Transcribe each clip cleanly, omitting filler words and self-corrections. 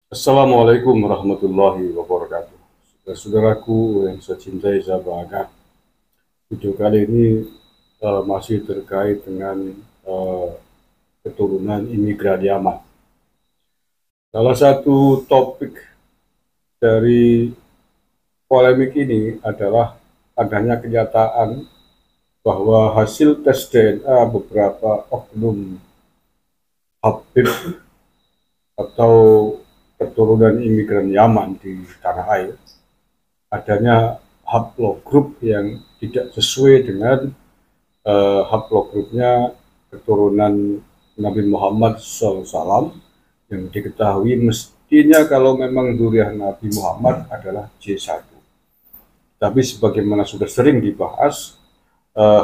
Assalamualaikum warahmatullahi wabarakatuh. Saudaraku yang saya cintai, saya bangga. Video kali ini masih terkait dengan eh, keturunan imigran Yaman. Salah satu topik dari polemik ini adalah adanya kenyataan bahwa hasil tes DNA beberapa oknum Habib atau keturunan imigran Yaman di tanah air adanya haplogrup yang tidak sesuai dengan haplogrupnya keturunan Nabi Muhammad SAW yang diketahui mestinya kalau memang durian Nabi Muhammad adalah J1. Tapi sebagaimana sudah sering dibahas,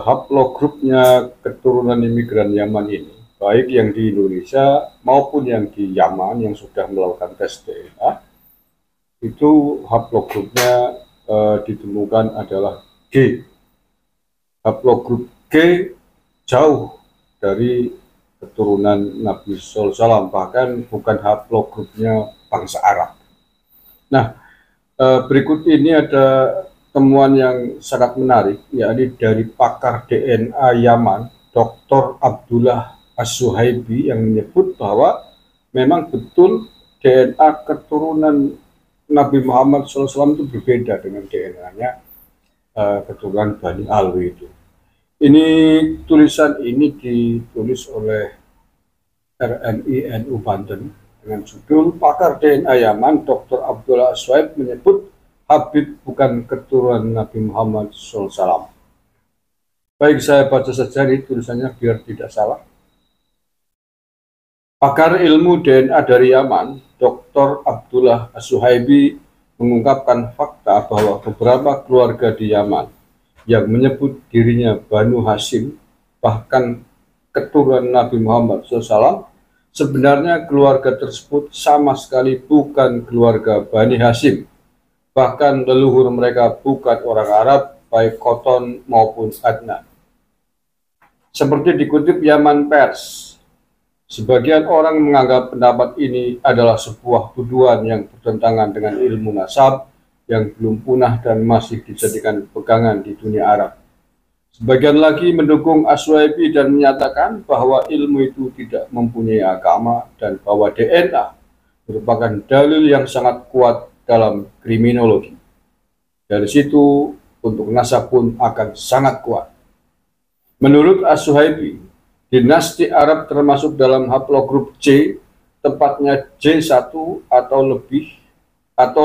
haplogrupnya keturunan imigran Yaman ini, baik yang di Indonesia maupun yang di Yaman yang sudah melakukan tes DNA, itu haplogrupnya ditemukan adalah G. Haplogrup G jauh dari keturunan Nabi SAW, bahkan bukan haplogrupnya bangsa Arab. Nah, berikut ini ada temuan yang sangat menarik, yakni dari pakar DNA Yaman, Dr. Abdullah As-Suhaibi, yang menyebut bahwa memang betul DNA keturunan Nabi Muhammad SAW itu berbeda dengan DNA-nya keturunan Bani Alwi itu. Ini tulisan ini ditulis oleh RNI NU Banten dengan judul Pakar DNA Yaman Dr. Abdullah Aswaib menyebut Habib bukan keturunan Nabi Muhammad SAW. Baik, saya baca saja ini tulisannya biar tidak salah. Pakar ilmu DNA dari Yaman, Dr. Abdullah As-Suhaibi mengungkapkan fakta bahwa beberapa keluarga di Yaman yang menyebut dirinya Banu Hashim, bahkan keturunan Nabi Muhammad SAW, sebenarnya keluarga tersebut sama sekali bukan keluarga Bani Hashim. Bahkan leluhur mereka bukan orang Arab, baik Koton maupun Adnan. Seperti dikutip Yaman Pers, sebagian orang menganggap pendapat ini adalah sebuah tuduhan yang bertentangan dengan ilmu nasab yang belum punah dan masih dijadikan pegangan di dunia Arab. Sebagian lagi mendukung Aswaibi dan menyatakan bahwa ilmu itu tidak mempunyai agama dan bahwa DNA merupakan dalil yang sangat kuat dalam kriminologi. Dari situ untuk nasab pun akan sangat kuat. Menurut As-Suhaibi, dinasti Arab termasuk dalam haplogrup C, tepatnya J1 atau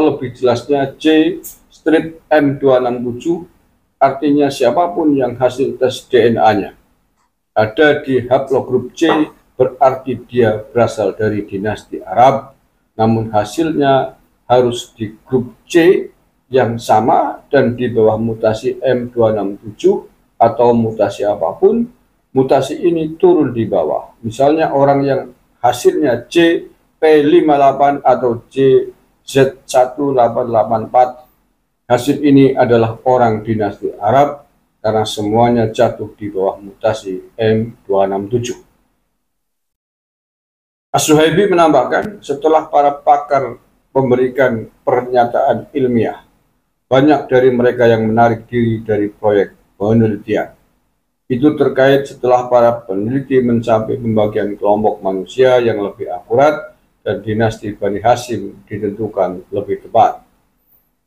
lebih jelasnya J-M267, artinya siapapun yang hasil tes DNA-nya ada di haplogrup C berarti dia berasal dari dinasti Arab, namun hasilnya harus di grup C yang sama dan di bawah mutasi M267 atau mutasi apapun. Mutasi ini turun di bawah. Misalnya orang yang hasilnya JP58 atau JZ1884, hasil ini adalah orang dinasti Arab karena semuanya jatuh di bawah mutasi M267. As-Suhaibi menambahkan, setelah para pakar memberikan pernyataan ilmiah, banyak dari mereka yang menarik diri dari proyek penelitian. Itu terkait setelah para peneliti mencapai pembagian kelompok manusia yang lebih akurat dan dinasti Bani Hashim ditentukan lebih tepat.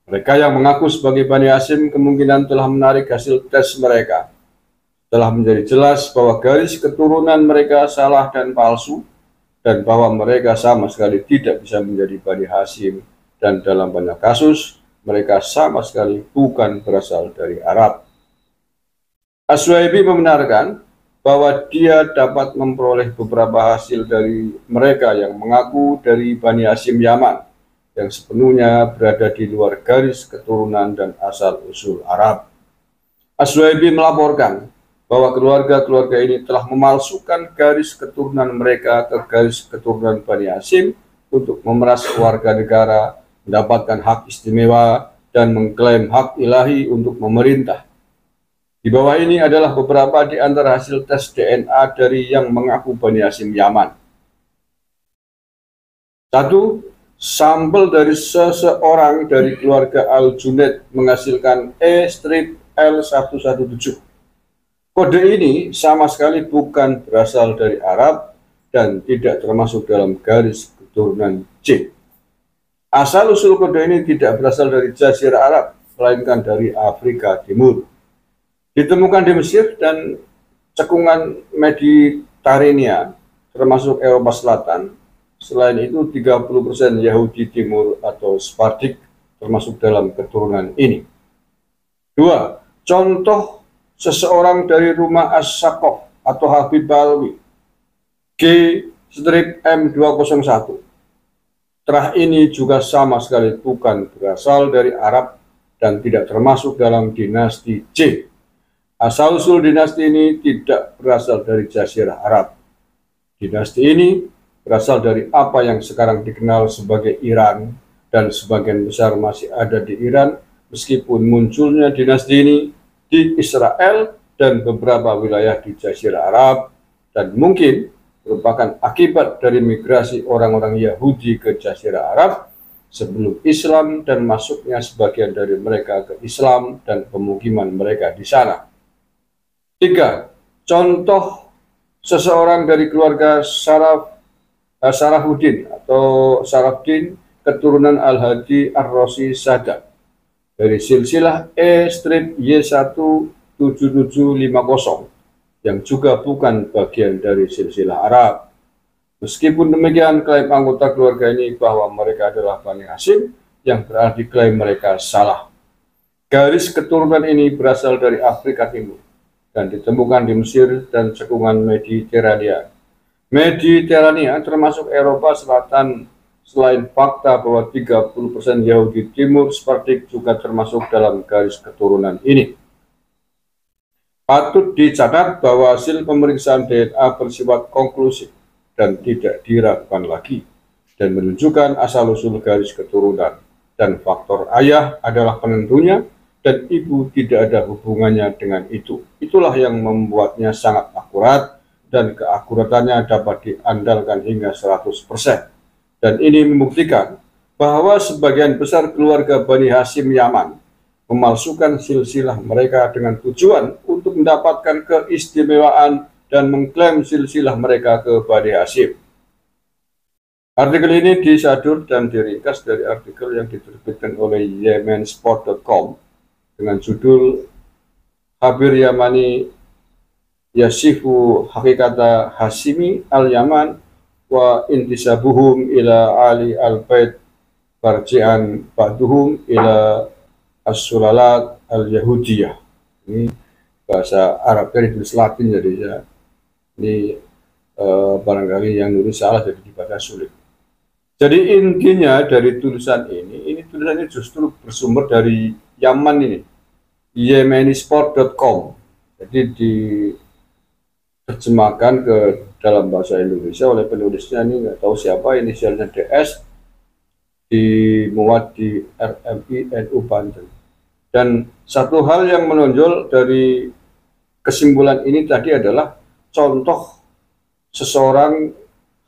Mereka yang mengaku sebagai Bani Hashim kemungkinan telah menarik hasil tes mereka. Telah menjadi jelas bahwa garis keturunan mereka salah dan palsu, dan bahwa mereka sama sekali tidak bisa menjadi Bani Hashim, dan dalam banyak kasus mereka sama sekali bukan berasal dari Arab. As-Suhaibi membenarkan bahwa dia dapat memperoleh beberapa hasil dari mereka yang mengaku dari Bani Hashim Yaman, yang sepenuhnya berada di luar garis keturunan dan asal-usul Arab. As-Suhaibi melaporkan bahwa keluarga-keluarga ini telah memalsukan garis keturunan mereka ke garis keturunan Bani Hashim untuk memeras warga negara, mendapatkan hak istimewa, dan mengklaim hak ilahi untuk memerintah. Di bawah ini adalah beberapa di antara hasil tes DNA dari yang mengaku Bani Hashim Yaman. 1. sampel dari seseorang dari keluarga Al-Junaid menghasilkan E-L117. Kode ini sama sekali bukan berasal dari Arab dan tidak termasuk dalam garis keturunan C. Asal-usul kode ini tidak berasal dari Jazirah Arab, melainkan dari Afrika Timur. Ditemukan di Mesir dan cekungan Mediterania, termasuk Eropa Selatan. Selain itu, 30% Yahudi Timur atau Sephardic termasuk dalam keturunan ini. 2. Contoh seseorang dari rumah As-Sakof atau Habib Balwi, G-M201. Terah ini juga sama sekali bukan berasal dari Arab dan tidak termasuk dalam dinasti C. Asal-usul dinasti ini tidak berasal dari Jazirah Arab. Dinasti ini berasal dari apa yang sekarang dikenal sebagai Iran, dan sebagian besar masih ada di Iran, meskipun munculnya dinasti ini di Israel dan beberapa wilayah di Jazirah Arab, dan mungkin merupakan akibat dari migrasi orang-orang Yahudi ke Jazirah Arab sebelum Islam dan masuknya sebagian dari mereka ke Islam dan pemukiman mereka di sana. 3. Contoh seseorang dari keluarga Sarahuddin atau Sarafdin keturunan Al-Hadi Ar-Rosi Sadat dari silsilah E-Y17750 yang juga bukan bagian dari silsilah Arab. Meskipun demikian, klaim anggota keluarga ini bahwa mereka adalah Bani Hashim yang berarti klaim mereka salah. Garis keturunan ini berasal dari Afrika Timur dan ditemukan di Mesir dan cekungan Mediterania. Mediterania termasuk Eropa Selatan. Selain fakta bahwa 30% Yahudi Timur Sephardic juga termasuk dalam garis keturunan ini. Patut dicatat bahwa hasil pemeriksaan DNA bersifat konklusif dan tidak diragukan lagi dan menunjukkan asal-usul garis keturunan, dan faktor ayah adalah penentunya dan ibu tidak ada hubungannya dengan itu. Itulah yang membuatnya sangat akurat dan keakuratannya dapat diandalkan hingga 100%. Dan ini membuktikan bahwa sebagian besar keluarga Bani Hashim Yaman memalsukan silsilah mereka dengan tujuan untuk mendapatkan keistimewaan dan mengklaim silsilah mereka ke Bani Hashim. Artikel ini disadur dan diringkas dari artikel yang diterbitkan oleh yemensport.com dengan judul Habir Yamani Yasifu Hakikata Hashimi al-Yaman wa intisabuhum ila Ali al-Bait farji'an ba'duhum ila as-sulalat al-Yahudiyah. Ini bahasa Arab, dari tulis Latin, jadi ya ini barangkali yang nulis salah jadi dibaca sulit. Jadi intinya dari tulisan ini tulisannya justru bersumber dari Yaman ini, yemensport.com. Jadi diterjemahkan ke dalam bahasa Indonesia oleh penulisnya, ini nggak tahu siapa, inisialnya DS, dimuat di RMI NU Banten. Dan satu hal yang menonjol dari kesimpulan ini tadi adalah contoh seseorang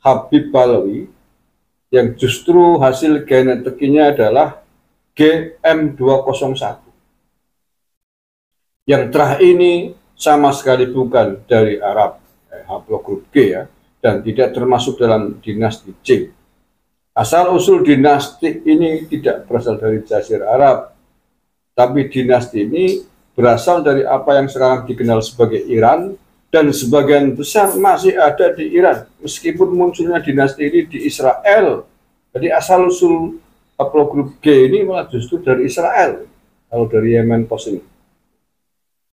Habib Balwi yang justru hasil genetiknya adalah GM201. Yang terakhir ini sama sekali bukan dari Arab, haplogrup G ya, dan tidak termasuk dalam dinasti C. Asal-usul dinasti ini tidak berasal dari Jazirah Arab, tapi dinasti ini berasal dari apa yang sekarang dikenal sebagai Iran, dan sebagian besar masih ada di Iran, meskipun munculnya dinasti ini di Israel. Jadi asal-usul haplogrup G ini malah justru dari Israel, kalau dari Yemen Post ini.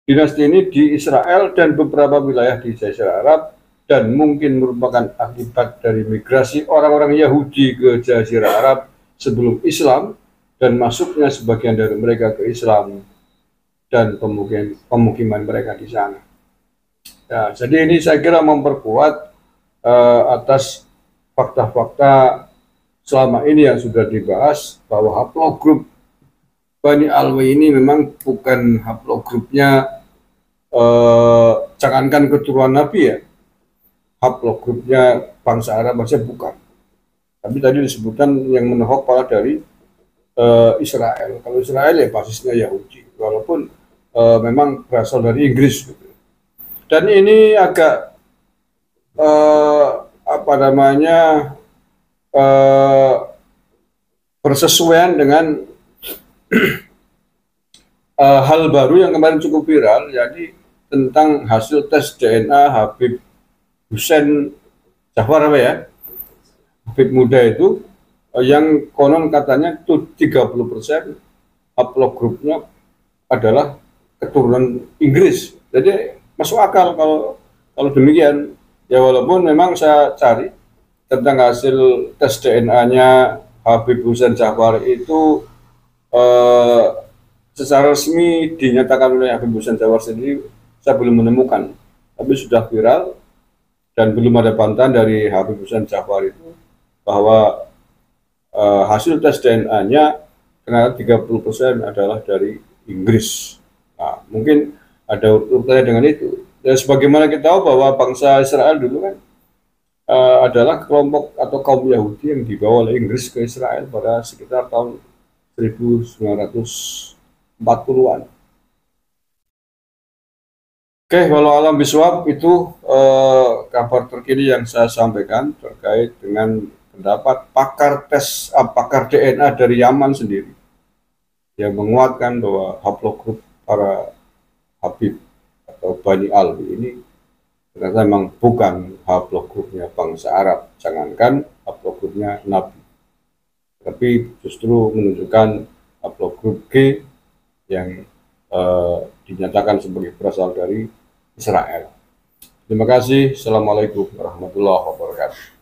Dinasti ini di Israel dan beberapa wilayah di Jazirah Arab, dan mungkin merupakan akibat dari migrasi orang-orang Yahudi ke Jazirah Arab sebelum Islam dan masuknya sebagian dari mereka ke Islam dan pemukiman mereka di sana. Ya, jadi ini saya kira memperkuat atas fakta-fakta selama ini yang sudah dibahas, bahwa haplogrup Bani Alwi ini memang bukan haplogrupnya jangankan keturunan Nabi ya, haplogrupnya bangsa Arab saja bukan. Tapi tadi disebutkan yang menohok malah dari Israel. Kalau Israel ya basisnya Yahudi, walaupun memang berasal dari Inggris. Gitu. Dan ini agak apa namanya eh, bersesuaian dengan hal baru yang kemarin cukup viral, jadi tentang hasil tes DNA Habib Hussein Jafar apa ya, Habib muda itu yang konon katanya itu 30% haplogrupnya adalah keturunan Inggris. Jadi masuk akal kalau demikian. Ya walaupun memang saya cari tentang hasil tes DNA-nya Habib Hussein Jafar itu eh, secara resmi dinyatakan oleh Habib Hussein Jafar sendiri saya belum menemukan, tapi sudah viral dan belum ada bantahan dari Habib Hussein Jafar itu bahwa hasil tes DNA-nya ternyata 30% adalah dari Inggris. Nah, mungkin ada urutannya dengan itu. Dan sebagaimana kita tahu bahwa bangsa Israel dulu kan adalah kelompok atau kaum Yahudi yang dibawa oleh Inggris ke Israel pada sekitar tahun 1940-an. Oke, walau alam biswab itu kabar terkini yang saya sampaikan terkait dengan pendapat pakar DNA dari Yaman sendiri yang menguatkan bahwa haplogrup para Habib atau Bani Alwi ini ternyata memang bukan haplogrupnya bangsa Arab, jangankan haplogrupnya Nabi, tapi justru menunjukkan haplogrup G yang dinyatakan sebagai berasal dari Israel. Terima kasih. Assalamualaikum warahmatullahi wabarakatuh.